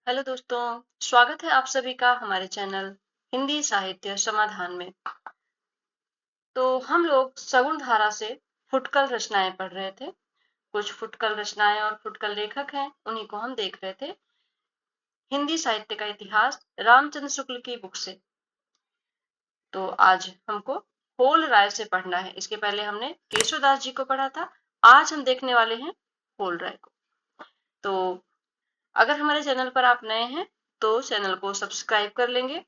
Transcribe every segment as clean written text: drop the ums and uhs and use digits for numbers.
Hello दोस्तों, स्वागत है आप सभी का हमारे चैनल हिंदी साहित्य समाधान में। तो हम लोग सगुण धारा से फुटकल रचनाएं पढ़ रहे थे। कुछ फुटकल रचनाएं और फुटकल लेखक हैं, उन्हीं को हम देख रहे थे। हिंदी साहित्य का इतिहास रामचंद्र शुक्ल की बुक से। तो आज हमको होल राय से पढ़ना है। इसके पहले हमने केशवदास जी को पढ़ा था। आज हम देखने वाले हैं होल राय को। तो अगर हमारे चैनल पर आप नए हैं तो चैनल को सब्सक्राइब कर लेंगे।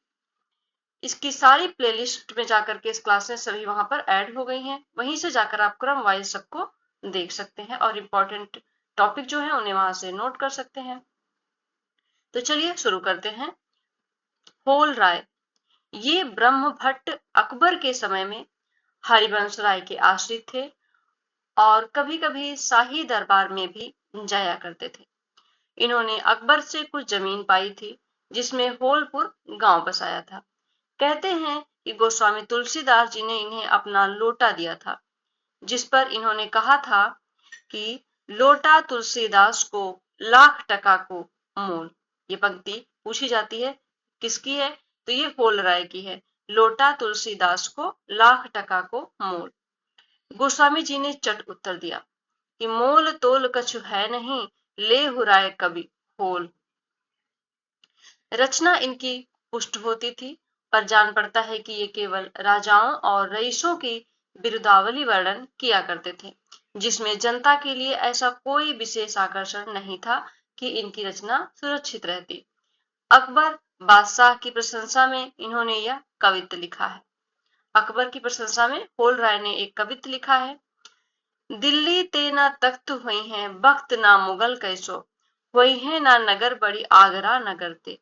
इसकी सारी प्लेलिस्ट में जाकर के इस क्लासेस सभी वहां पर ऐड हो गई हैं। वहीं से जाकर आप क्रम वाइज सबको देख सकते हैं और इम्पोर्टेंट टॉपिक जो है उन्हें वहां से नोट कर सकते हैं। तो चलिए शुरू करते हैं। होल राय ये ब्रह्म भट्ट अकबर के समय में हरिवंश राय के आश्रित थे और कभी कभी शाही दरबार में भी जाया करते थे। इन्होंने अकबर से कुछ जमीन पाई थी जिसमें होलपुर गांव बसाया था। कहते हैं कि गोस्वामी तुलसीदास जी ने इन्हें अपना लोटा दिया था, जिस पर इन्होंने कहा था कि लोटा तुलसीदास को लाख टका को मोल। ये पंक्ति पूछी जाती है किसकी है, तो ये होल राय की है। लोटा तुलसीदास को लाख टका को मोल। गोस्वामी जी ने चट उत्तर दिया कि मोल तोल कछु है नहीं, ले हुराय कवि होल। रचना इनकी पुष्ट होती थी, पर जान पड़ता है कि ये केवल राजाओं और रईसों की बिरुदावली वर्णन किया करते थे, जिसमें जनता के लिए ऐसा कोई विशेष आकर्षण नहीं था कि इनकी रचना सुरक्षित रहती। अकबर बादशाह की प्रशंसा में इन्होंने यह कवित्त लिखा है। अकबर की प्रशंसा में होल राय ने एक कवित्त लिखा है। दिल्ली ते ना तख्त हुई है बख्त ना मुगल कैसो, हुई है ना नगर बड़ी आगरा नगर ते।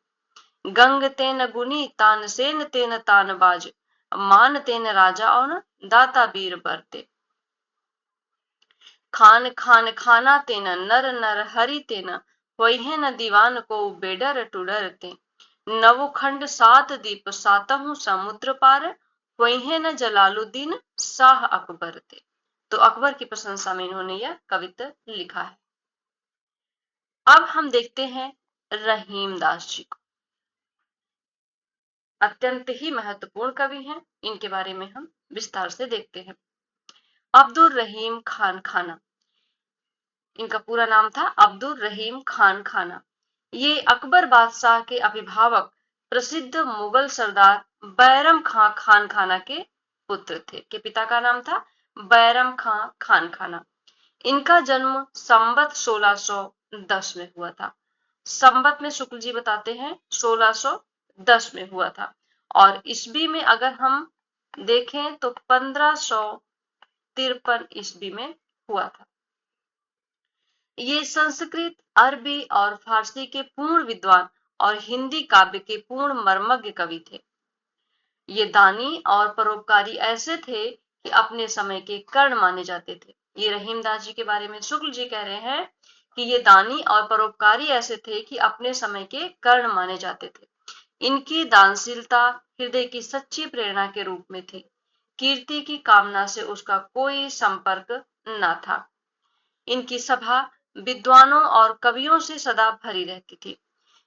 गंग तेन गुनी तानसेन तेन तानबाज, मान तेन राजा और दाता बीर बरते। खान खान खाना तेन नर नर हरि तेन, वही न दीवान को बेडर टुडर ते। नवखंड सात दीप सातहु समुद्र पार, वही न जलालुद्दीन शाह अकबर थे। तो अकबर की प्रशंसा में इन्होंने यह कविता लिखा है। अब हम देखते हैं रहीम दास जी को। अत्यंत ही महत्वपूर्ण कवि हैं। इनके बारे में हम विस्तार से देखते हैं। अब्दुल रहीम खान खाना, इनका पूरा नाम था अब्दुल रहीम खान खाना। ये अकबर बादशाह के अभिभावक प्रसिद्ध मुगल सरदार बैरम खां खान खाना के पुत्र थे। के पिता का नाम था बैरम खां खान खाना। इनका जन्म संवत 1610 में हुआ था। संवत में शुक्ल जी बताते हैं 1610 में हुआ था, और ईस्वी में अगर हम देखें तो 1553 ईस्वी में हुआ था। ये संस्कृत, अरबी और फारसी के पूर्ण विद्वान और हिंदी काव्य के पूर्ण मर्मज्ञ कवि थे। ये दानी और परोपकारी ऐसे थे कि अपने समय के कर्ण माने जाते थे। ये रहीमदास जी के बारे में शुक्ल जी कह रहे हैं कि ये दानी और परोपकारी ऐसे थे कि अपने समय के कर्ण माने जाते थे। इनकी दानशीलता हृदय की सच्ची प्रेरणा के रूप में थी। कीर्ति की कामना से उसका कोई संपर्क न था। इनकी सभा विद्वानों और कवियों से सदा भरी रहती थी।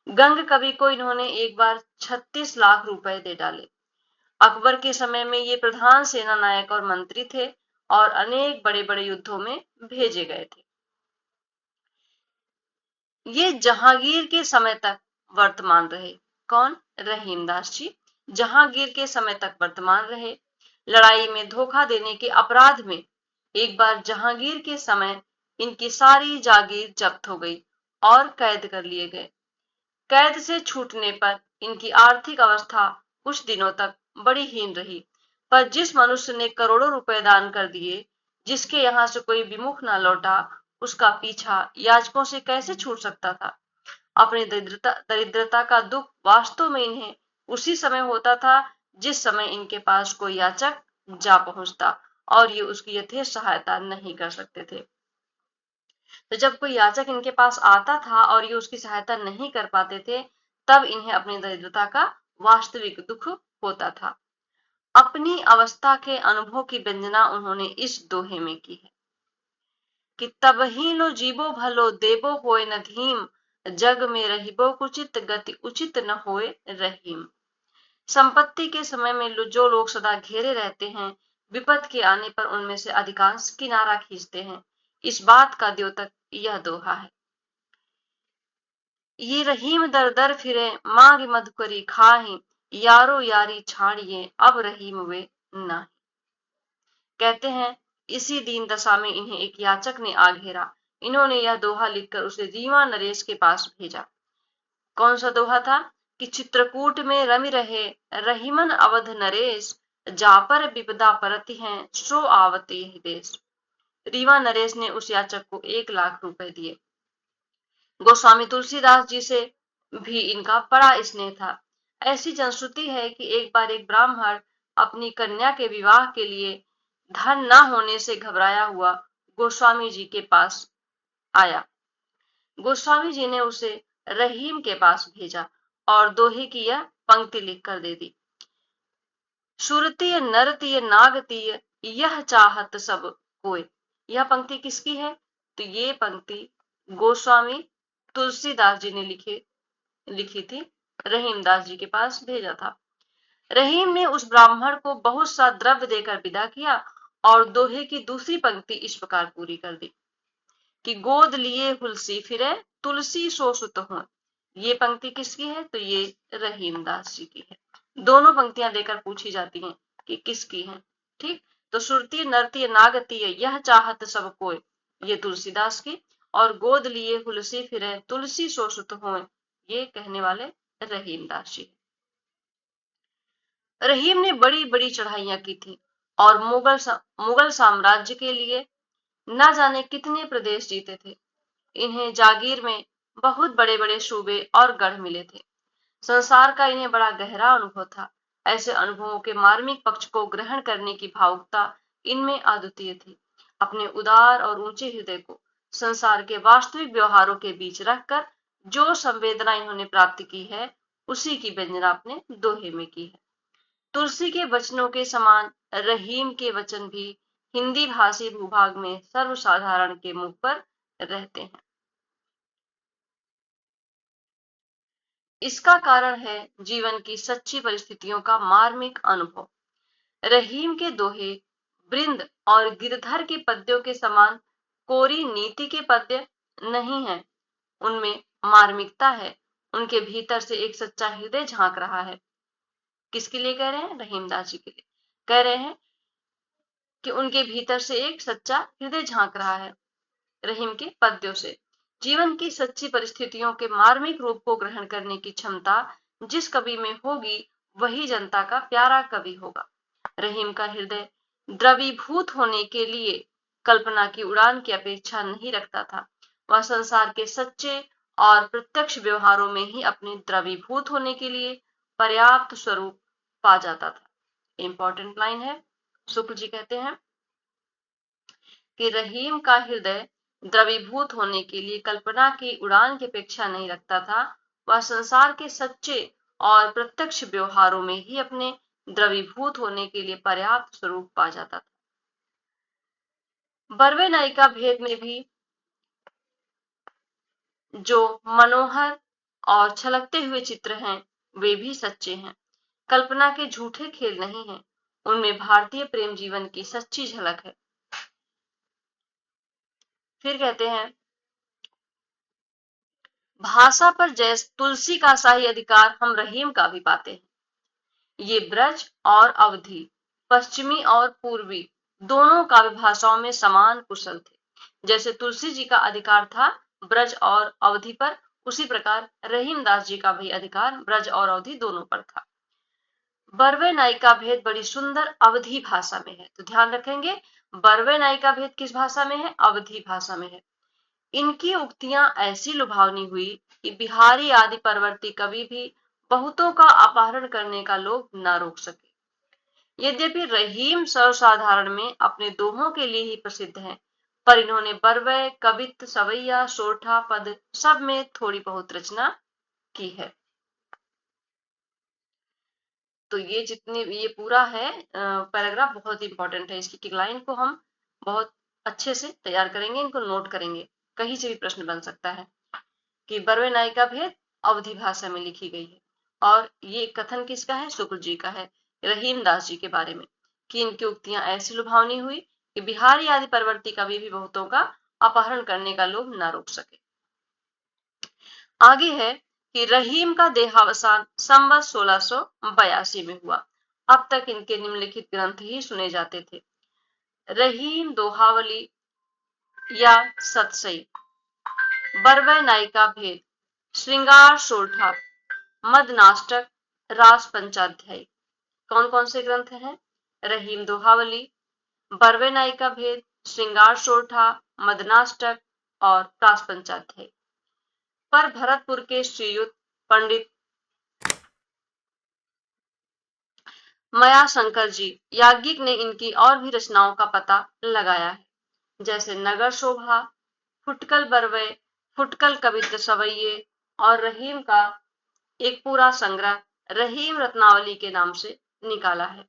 गंग कवि को इन्होंने एक बार 36 लाख रुपए दे डाले। अकबर के समय में ये प्रधान सेना नायक और मंत्री थे और अनेक बड़े बड़े युद्धों में भेजे गए थे। ये जहांगीर के समय तक वर्तमान रहे। कौन? रहीमदास जी जहांगीर के समय तक वर्तमान रहे। लड़ाई में धोखा देने के अपराध में एक बार जहांगीर के समय इनकी सारी जागीर जब्त हो गई और कैद कर लिए गए। कैद से छूटने पर इनकी आर्थिक अवस्था कुछ दिनों तक बड़ी हीन रही, पर जिस मनुष्य ने करोड़ों रुपए दान कर दिए, जिसके यहां से कोई विमुख न लौटा, उसका पीछा याचकों से कैसे छूट सकता था। अपनी दरिद्रता का दुख वास्तव में इन्हें उसी समय होता था जिस समय इनके पास कोई याचक जा पहुंचता और ये उसकी यथेष्ट सहायता नहीं कर सकते थे। तो जब कोई याचक इनके पास आता था और ये उसकी सहायता नहीं कर पाते थे, तब इन्हें अपनी दरिद्रता का वास्तविक दुख होता था। अपनी अवस्था के अनुभव की व्यंजना उन्होंने इस दोहे में की है कि तब ही लो जीवो भलो देवो होय न धीम, जग में रहिबो कुचित, गति उचित न होए रहीम। संपत्ति के समय में जो लोग सदा घेरे रहते हैं, विपद के आने पर उनमें से अधिकांश किनारा खींचते हैं। इस बात का द्योतक यह दोहा है। ये रहीम दर दर फिरे, मांग मधुकरी खाही, यारो यारी छाड़िए, अब रहीम वे नाही। कहते हैं इसी दीन दशा में इन्हें एक याचक ने आ घेरा। इन्होंने यह दोहा लिखकर उसे रीवा नरेश के पास भेजा। कौन सा दोहा था कि चित्रकूट में रमि रहे रहीमन अवध नरेश, जापर विपदा परति हैं सो आवत यही देश। रीवा नरेश ने उस याचक को 1 लाख रुपए दिए। गोस्वामी तुलसीदास जी से भी इनका बड़ा स्नेह था। ऐसी जनश्रुति है कि एक बार एक ब्राह्मण अपनी कन्या के विवाह के लिए धन न होने से घबराया हुआ गोस्वामी जी के पास आया। गोस्वामी जी ने उसे रहीम के पास भेजा और दोहे की यह पंक्ति लिखकर दे दी। सुरतीय नरतीय नागतीय यह चाहत सब कोय। यह पंक्ति किसकी है? तो ये पंक्ति गोस्वामी तुलसीदास जी ने लिखी थी, रहीमदास जी के पास भेजा था। रहीम ने उस ब्राह्मण को बहुत सा द्रव्य देकर विदा किया और दोहे की दूसरी पंक्ति इस प्रकार पूरी कर दी कि गोद लिए हुलसी फिरे, तुलसी सो सुत हो। ये पंक्ति किसकी है? तो ये रहीमदास जी की है। दोनों पंक्तियां देकर पूछी जाती हैं कि किसकी है। ठीक, तो सुरती नरती नागतीय यह चाहत सब कोय, ये तुलसीदास की, और गोद लिए हुलसी फिरे, तुलसी सो सुत हो, ये कहने वाले रहीमदास जी। रहीम ने बड़ी बड़ी चढ़ाइयां की थी और मुगल साम्राज्य के लिए न जाने कितने प्रदेश जीते थे। इन्हें जागीर में बहुत बड़े बड़े सूबे और गढ़ मिले थे। संसार का इन्हें बड़ा गहरा अनुभव था। ऐसे अनुभवों के मार्मिक पक्ष को ग्रहण करने की भावुकता इनमें अद्वितीय थी। अपने उदार और ऊंचे हृदय को संसार के वास्तविक व्यवहारों के बीच रखकर जो संवेदना इन्होंने प्राप्त की है, उसी की व्यंजना अपने दोहे में की है। तुलसी के वचनों के समान रहीम के वचन भी हिंदी भाषी भूभाग में सर्वसाधारण के मुख पर रहते हैं। इसका कारण है जीवन की सच्ची परिस्थितियों का मार्मिक अनुभव। रहीम के दोहे वृंद और गिरधर के पद्यों के समान कोरी नीति के पद्य नहीं है। उनमें मार्मिकता है। उनके भीतर से एक सच्चा हृदय झांक रहा है। किसके लिए कह रहे हैं? रहीमदास जी के लिए कह रहे हैं कि उनके भीतर से एक सच्चा हृदय झांक रहा है। रहीम के पद्यों से जीवन की सच्ची परिस्थितियों के मार्मिक रूप को ग्रहण करने की क्षमता जिस कवि में होगी, वही जनता का प्यारा कवि होगा। रहीम का हृदय द्रवीभूत होने के लिए कल्पना की उड़ान की अपेक्षा नहीं रखता था। वह संसार के सच्चे और प्रत्यक्ष व्यवहारों में ही अपने द्रवीभूत होने के लिए पर्याप्त स्वरूप पा जाता था। इंपॉर्टेंट लाइन है। शुक्ल जी कहते हैं कि रहीम का हृदय द्रवीभूत होने के लिए कल्पना की उड़ान की अपेक्षा नहीं रखता था। वह संसार के सच्चे और प्रत्यक्ष व्यवहारों में ही अपने द्रवीभूत होने के लिए पर्याप्त स्वरूप पा जाता था। बरवे नायिका भेद में भी जो मनोहर और छलकते हुए चित्र हैं, वे भी सच्चे हैं। कल्पना के झूठे खेल नहीं हैं। उनमें भारतीय प्रेम जीवन की सच्ची झलक है। फिर कहते हैं भाषा पर जैसे तुलसी का शाही अधिकार हम रहीम का भी पाते हैं। ये ब्रज और अवधी, पश्चिमी और पूर्वी दोनों काव्य भाषाओं में समान कुशल थे। जैसे तुलसी जी का अधिकार था ब्रज और अवधि पर, उसी प्रकार रहीमदास जी का भी अधिकार ब्रज और अवधि दोनों पर था। बरवे नायिका भेद बड़ी सुंदर अवधी भाषा में है। तो ध्यान रखेंगे, बरवे नायिका भेद किस भाषा में है? अवधी भाषा में है। इनकी उक्तियां ऐसी लुभावनी हुई कि बिहारी आदि परवर्ती कवि भी बहुतों का अपहरण करने का लोभ न रोक सके। यद्यपि रहीम सर्वसाधारण में अपने दोहों के लिए ही प्रसिद्ध हैं, पर इन्होंने बरवै, कवित्त, सवैया, सोरठा, पद सब में थोड़ी बहुत रचना की है। तो ये पूरा है पैराग्राफ बहुत इंपॉर्टेंट है। इसकी लाइन को हम बहुत अच्छे से तैयार करेंगे, इनको नोट करेंगे, कहीं से भी प्रश्न बन सकता है। कि बरवे नायिका भेद अवधी भाषा में लिखी गई है। और ये कथन किसका है? शुक्ल जी का है, रहीम दास जी के बारे में, कि इनकी उक्तियां ऐसी लुभावनी हुई कि बिहारी आदि परवर्ती कवि भी बहुतों का अपहरण करने का लोभ न रोक सके। आगे है कि रहीम का देहावसान संवत 1682 में हुआ। अब तक इनके निम्नलिखित ग्रंथ ही सुने जाते थे: रहीम दोहावली या सतसई, बरवै नायिका भेद, श्रृंगार सोरठा, मदनाष्टक, रास पंचाध्यायी। कौन कौन से ग्रंथ हैं? रहीम दोहावली, बरवे नायिका भेद, श्रृंगार सोरठा, मदनाष्टक और रास पंचाध्यायी। पर भरतपुर के श्रीयुत पंडित मयाशंकर जी याज्ञिक ने इनकी और भी रचनाओं का पता लगाया है, जैसे नगर शोभा, फुटकल बरवे, फुटकल कवित्र सवैये और रहीम का एक पूरा संग्रह रहीम रत्नावली के नाम से निकाला है।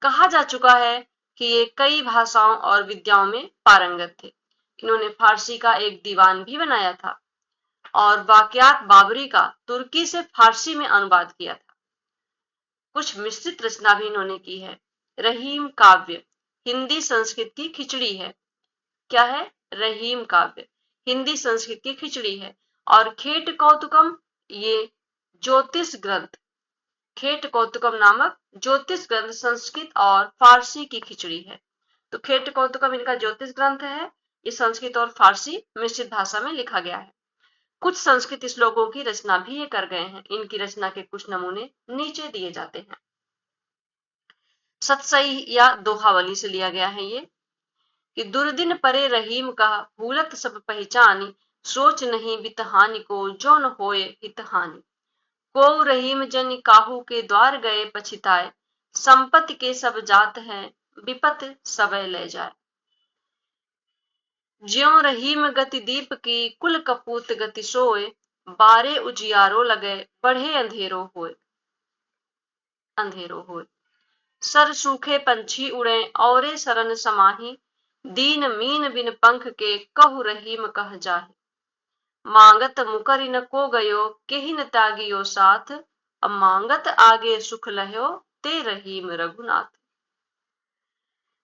कहा जा चुका है कि ये कई भाषाओं और विद्याओं में पारंगत थे। इन्होंने फारसी का एक दीवान भी बनाया था और वाकयात बाबरी का तुर्की से फारसी में अनुवाद किया था। कुछ मिश्रित रचना भी इन्होंने की है। रहीम काव्य हिंदी संस्कृत की खिचड़ी है। क्या है? रहीम काव्य हिंदी संस्कृत की खिचड़ी है। और खेट कौतुकम ये ज्योतिष ग्रंथ, खेट कौतुकम नामक ज्योतिष ग्रंथ संस्कृत और फारसी की खिचड़ी है। तो खेट कौतुकम इनका ज्योतिष ग्रंथ है। ये संस्कृत और फारसी मिश्रित भाषा में लिखा गया है। कुछ संस्कृत श्लोकों की रचना भी ये कर गए हैं। इनकी रचना के कुछ नमूने नीचे दिए जाते हैं। सतसई या दोहावली से लिया गया है ये, कि दुर्दिन परे रहीम का भूलत सब पहचानी, सोच नहीं बितहानि को जो न होए हितहानि। को रहीम जन काहू के द्वार गए पछिताए, संपत्ति के सब जात हैं विपत सबय ले जाए। ज्यों रहीम गति दीप की कुल कपूत गति सोए, बारे उजियारो लगे बढ़े अंधेरो होए, अंधेरो होए। सर सूखे पंछी उड़े औरे सरन समाही, दीन मीन बिन पंख के कहु रहीम कह जाहि। मांगत मुकरि न को गयो केहि न त्यागियो साथ, अब मांगत आगे सुख लह्यो ते रहीम रघुनाथ।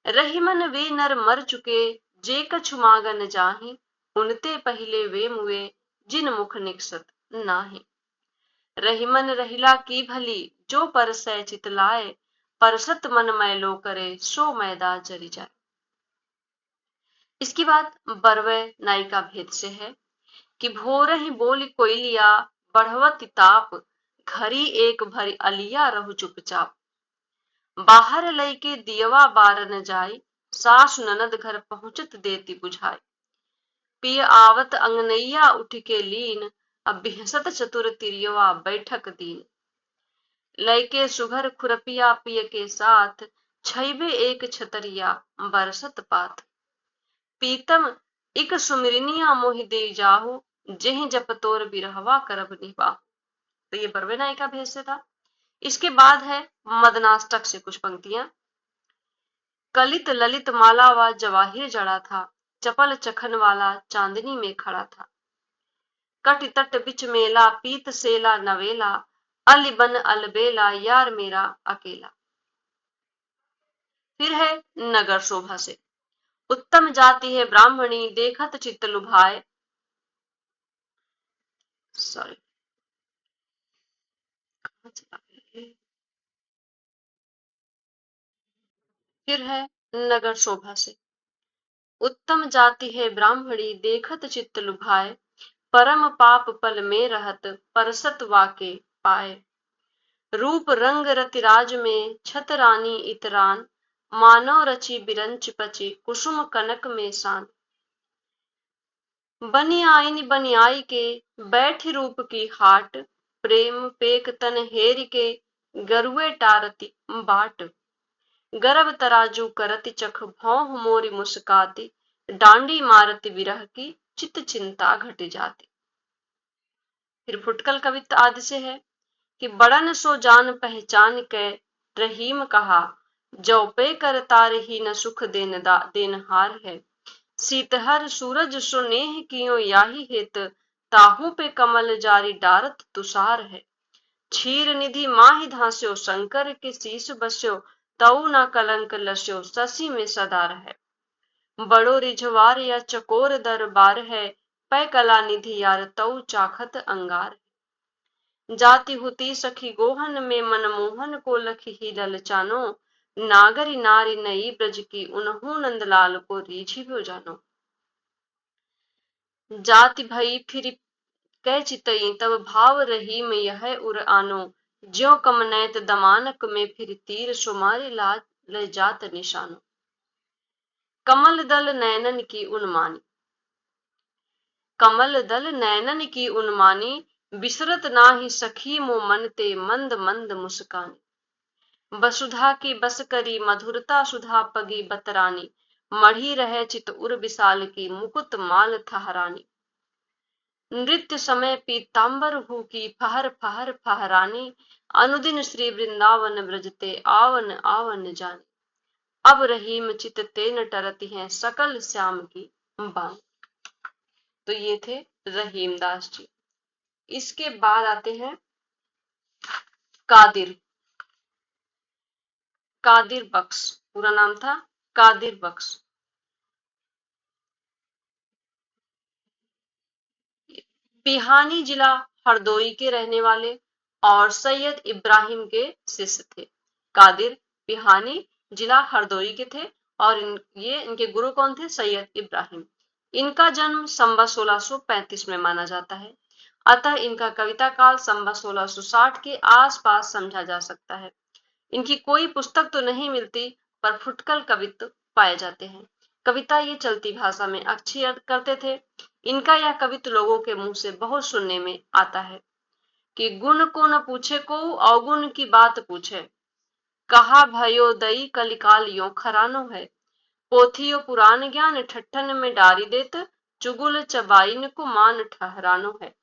रहीमन वे नर मर चुके जे कछु मांगन जाहि, उनते पहिले वे मुए जिन मुख निकसत नाहि। रहीमन रहिला की भली जो परसै चित लाए, परसत मन मैलो करे सो मैदा जरि जाए। इसकी बात बरवे नायिका भेद से है, कि भोर ही बोली कोयलिया बढ़वत ताप, घरी एक भरी अलिया रहु चुपचाप। बाहर लई के दियवा बार न जाई, सास ननद घर पहुंचत देती बुझाई। पिय आवत अंगनैया उठ के लीन, अब बिहसत चतुर तिरियवा बैठक दीन। लय के सुघर खुरपिया पिय के साथ, छैबे एक छतरिया बरसत पात। पीतम इक सुमिरनिया मोहि दे जाहु, जेहि जप तोर बिरहवा करब निभा। तो ये बरवे नायिका भेद से था। इसके बाद है मदनाष्टक से कुछ पंक्तियां। कलित ललित माला व जवाहिर जड़ा था, चपल चखन वाला चांदनी में खड़ा था। कट तट बिच मेला पीत सेला नवेला, अलिबन अलबेला यार मेरा अकेला। फिर है नगर शोभा से। उत्तम जाति है ब्राह्मणी देखत चित्त लुभाए, सॉरी फिर है नगर शोभा से। उत्तम जाति है ब्राह्मणी देखत चित्त लुभाए, परम पाप पल में रहत परसत वाके पाए। रूप रंग रतिराज में छत रानी इतरान, मानव रचि बिरंच पची कुसुम कनक में सान। बनी आईन बनियाई के बैठी रूप की हाट, प्रेम पेक तन हेर के गरुए टारती बाट। गर्व तराजू करति चख भौह मोरी मुस्काती, डांडी मारती विरह की चित चिंता घट जाती। फिर फुटकल कवित्त आदि से है, कि बड़न सो जान पहचान के रहीम कहा, जौ पे कर तार ही न सुख देनहार है। सीतहर सूरज सो नेह कियो याही हित, ताहू पे कमल जारी डारत तुषार है। क्षीर निधि माहि धास्यो शंकर के शीश बस्यो, तऊ न कलंक लस्यो शशि में सदार है। बड़ो रिझवार या चकोर दरबार है, पै कला निधि यार तऊ चाखत अंगार है। जाति हुती सखी गोहन में मनमोहन को लखी ही ललचानो, नागरी नारी नई ब्रज की उन्हू नंदलाल को रीझी भ्यो जानो। जाति भई फिर कै चितई तब भाव रहीम यह उर आनो, ज्यो कमनैत दमानक में फिर तीर सुमारी लाज ले जात निशानो। कमल दल नैनन की उन्मानी, कमल दल नैनन की उन्मानी, बिसरत नाही सखी मो मन ते मंद मंद मुस्कानी। वसुधा की बस करी मधुरता सुधा पगी बतरानी, मढ़ी रहे चित उर विशाल की मुकुट माल थहरानी। नृत्य समय पीतांबर हु की फहर फहर फहरानी, अनुदिन श्री वृंदावन ब्रजते आवन आवन जानी। अब रहीम चित ते न टरती हैं सकल श्याम की बानी। तो ये थे रहीमदास जी। इसके बाद आते हैं कादिर। कादिर बख्श, पूरा नाम था कादिर बख्श। पिहानी जिला हरदोई के रहने वाले और सैयद इब्राहिम के शिष्य थे। कादिर पिहानी जिला हरदोई के थे और ये इनके गुरु कौन थे? सैयद इब्राहिम। इनका जन्म संवत 1635 में माना जाता है, अतः इनका कविता काल संवत 1660 के आसपास समझा जा सकता है। इनकी कोई पुस्तक तो नहीं मिलती, पर फुटकल कवित्व पाए जाते हैं। कविता ये चलती भाषा में अच्छी करते थे। इनका यह कवित्व लोगों के मुंह से बहुत सुनने में आता है कि गुण को न पूछे को अवगुण की बात पूछे, कहा भयो दई कलिकाल यो खरानो है। पोथियो पुराण ज्ञान ठट्ठन में डारी देत, चुगुल चबाइन को मान ठहरानो है।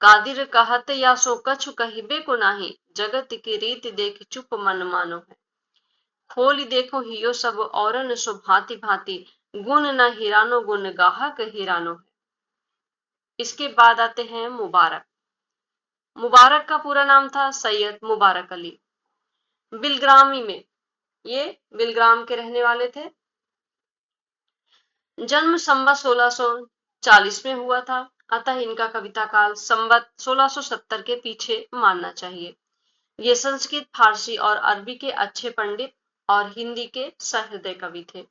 कादिर कहत या सो कछु कहिबे को नाही, जगत की रीति देख चुप मन मानो है। खोली देखो हियो सब औरन सो भांति भांति, गुण न हिरानो गुण गाहक हिरानो है। इसके बाद आते हैं मुबारक। मुबारक का पूरा नाम था सैयद मुबारक अली। बिलग्रामी में, ये बिलग्राम के रहने वाले थे। जन्म संवत 1640 में हुआ था, अतः इनका कविता काल संवत 1670 के पीछे मानना चाहिए। ये संस्कृत, फारसी और अरबी के अच्छे पंडित और हिंदी के सहृदय कवि थे।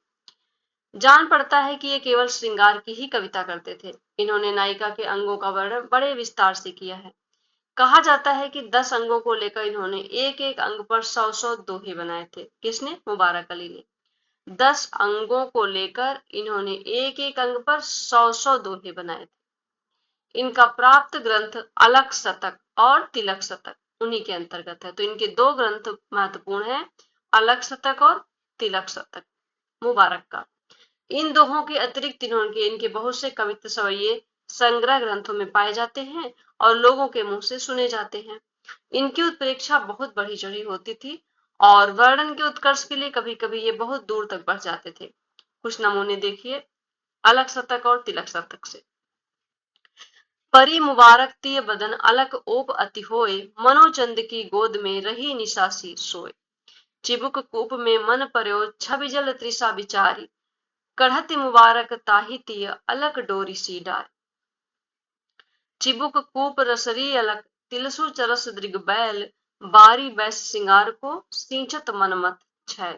जान पड़ता है कि ये केवल श्रृंगार की ही कविता करते थे। इन्होंने नायिका के अंगों का वर्णन बड़े विस्तार से किया है। कहा जाता है कि 10 अंगों को लेकर इन्होंने एक एक अंग पर 100 दोहे बनाए थे। किसने? मुबारक अली ने। 10 अंगों को लेकर इन्होंने एक एक अंग पर 100 दोहे बनाए थे। इनका प्राप्त ग्रंथ अलख शतक और तिलक शतक उन्हीं के अंतर्गत है। तो इनके 2 ग्रंथ महत्वपूर्ण हैं, अलख शतक और तिलक शतक मुबारक का। इन दोहों के अतिरिक्त इनके बहुत से कवित्व सवैये संग्रह ग्रंथों में पाए जाते हैं और लोगों के मुंह से सुने जाते हैं। इनकी उत्प्रेक्षा बहुत बढ़ी चढ़ी होती थी और वर्णन के उत्कर्ष के लिए कभी कभी ये बहुत दूर तक बढ़ जाते थे। कुछ नमूने देखिए अलख शतक और तिलक शतक से। परी मुबारक तिय बदन अलक ओप अति होए, मनोचंद की गोद में रही निशासी सोए। चिबुक कूप में मन पर्यो छवि जल त्रिषा बिचारी, कढ़ति मुबारक ताहि तिय अलक डोरी सी डार। चिबुक कूप रसरी अलक तिलसु चरस दृग बैल, बारी बैस सिंगार को सींचत मनमत छैल।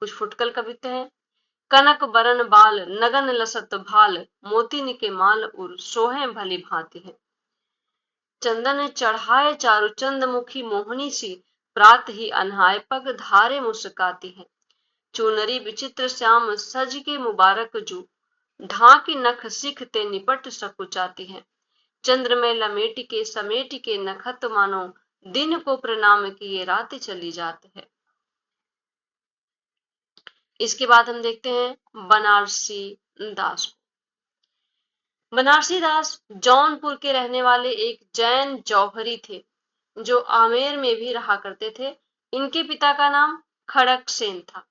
कुछ फुटकल कविता हैं। कनक बरन बाल नगन लसत भाल, मोतिन के माल उर सोहे भली भांति है। चंदन चढ़ाए चारु चंद मुखी मोहनी सी, प्रात ही अनहाय पग धारे मुस्काती है। चुनरी विचित्र श्याम सज के मुबारक जू, ढाकी नख सिख ते निपट सकुचाती है। चंद्र में लमेट के समेट के नखत मानो, दिन को प्रणाम किए रात चली जाती है। इसके बाद हम देखते हैं बनारसी दास को। बनारसी दास जौनपुर के रहने वाले एक जैन जौहरी थे जो आमेर में भी रहा करते थे। इनके पिता का नाम खड़क सेन था।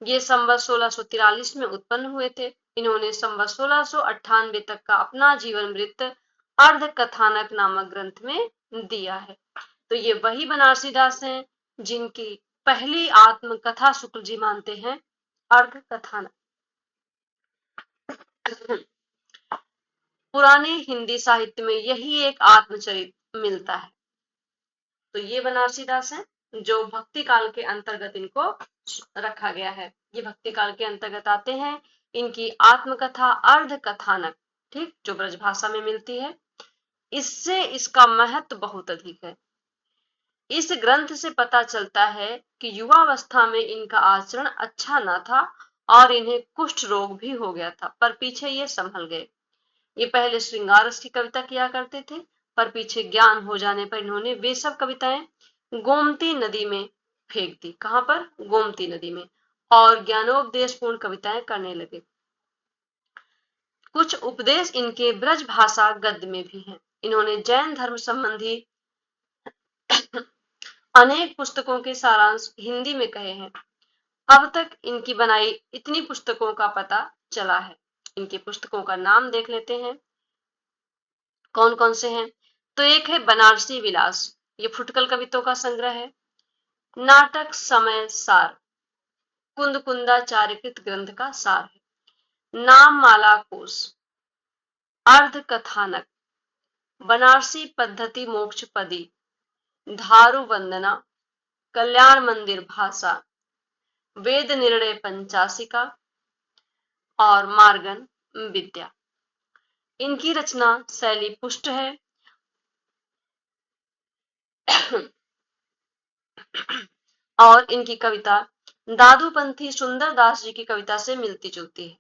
ये संवत 1643 में उत्पन्न हुए थे इन्होंने संवत 1698 तक का अपना जीवन वृत्त अर्ध कथानक नामक ग्रंथ में दिया है। तो ये वही बनारसी दास हैं जिनकी पहली आत्मकथा शुक्ल जी मानते हैं अर्ध कथानक। पुराने हिंदी साहित्य में यही एक आत्मचरित मिलता है। तो ये बनारसी दास हैं जो भक्ति काल के अंतर्गत इनको रखा गया है। ये भक्ति काल के अंतर्गत आते हैं। इनकी आत्मकथा अर्ध कथानक, ठीक, जो ब्रजभाषा में मिलती है, इससे इसका महत्व बहुत अधिक है। इस ग्रंथ से पता चलता है कि युवावस्था में इनका आचरण अच्छा न था और इन्हें कुष्ठ रोग भी हो गया था, पर पीछे ये संभल गए। ये पहले श्रृंगार रस की कविता किया करते थे, पर पीछे ज्ञान हो जाने पर इन्होंने वे सब कविताएं गोमती नदी में फेंक दी। कहां पर? गोमती नदी में। और ज्ञानोपदेश पूर्ण कविताएं करने लगे। कुछ उपदेश इनके ब्रज भाषा गद्य में भी हैं। इन्होंने जैन धर्म संबंधी अनेक पुस्तकों के सारांश हिंदी में कहे हैं। अब तक इनकी बनाई इतनी पुस्तकों का पता चला है। इनकी पुस्तकों का नाम देख लेते हैं कौन कौन से हैं। तो एक है बनारसी विलास, ये फुटकल कविताओं का संग्रह है। नाटक समय सार, कुंद कुंदाचार्यकृत ग्रंथ का सार है। नाम माला कोश, अर्ध कथानक, बनारसी पद्धति मोक्ष पदी, धारु वंदना, कल्याण मंदिर भाषा, वेद निर्णय पंचासिका और मार्गन विद्या। इनकी रचना शैली पुष्ट है और इनकी कविता दादूपंथी सुंदर दास जी की कविता से मिलती जुलती है।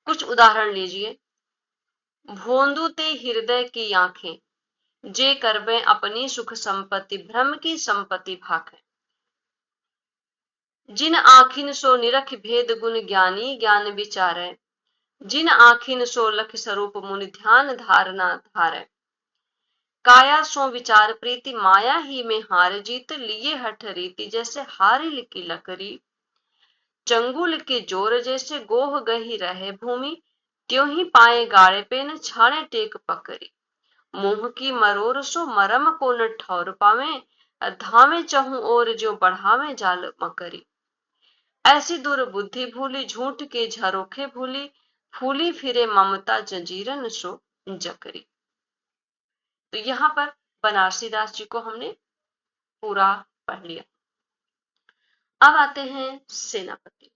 कुछ उदाहरण लीजिए। भोंदू ते हृदय की आंखें, जे करवे अपनी सुख संपत्ति भ्रम की संपत्ति भाखें। जिन आखिन सो निरख भेद गुण ज्ञानी ज्ञान विचारै, जिन आखिन सो लख स्वरूप मुनि ध्यान धारणा धारै। काया सो विचार प्रीति माया ही में हार जीत, लिए हठ रीति जैसे हारिल की लकड़ी। चंगुल के जोर जैसे गोह गही रहे भूमि, त्यों ही पाए गाड़े पे न छाड़े टेक पकड़ी। मोह की मरोर सो मरम को न ठौर पावे, धामे चहु और जो बढ़ावे जाल मकरी। ऐसी दुर्बुद्धि भूली झूठ के झरोखे भूली, फूली फिरे ममता जंजीरन सो जकरी। तो यहाँ पर बनारसी दास जी को हमने पूरा पढ़ लिया। अब आते हैं सेनापति।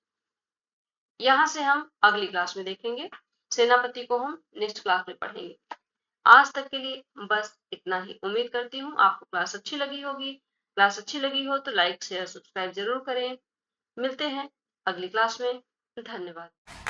यहां से हम अगली क्लास में देखेंगे। सेनापति को हम नेक्स्ट क्लास में पढ़ेंगे। आज तक के लिए बस इतना ही। उम्मीद करती हूँ आपको क्लास अच्छी लगी होगी। क्लास अच्छी लगी हो तो लाइक शेयर सब्सक्राइब जरूर करें। मिलते हैं अगली क्लास में। धन्यवाद।